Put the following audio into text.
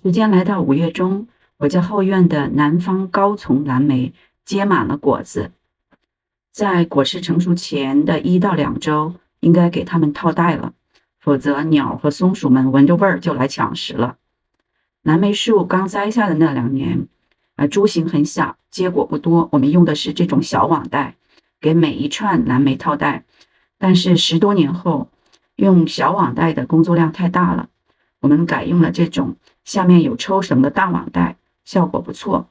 时间来到5月中，我家后院的南方高丛蓝莓结满了果子，在果实成熟前的1到2周，应该给它们套袋了，否则鸟和松鼠们闻着味儿就来抢食了。蓝莓树刚栽下的那2年，株形很小，结果不多，我们用的是这种小网袋，给每一串蓝莓套袋。但是10多年后，用小网袋的工作量太大了，我们改用了这种下面有抽绳的大网袋，效果不错。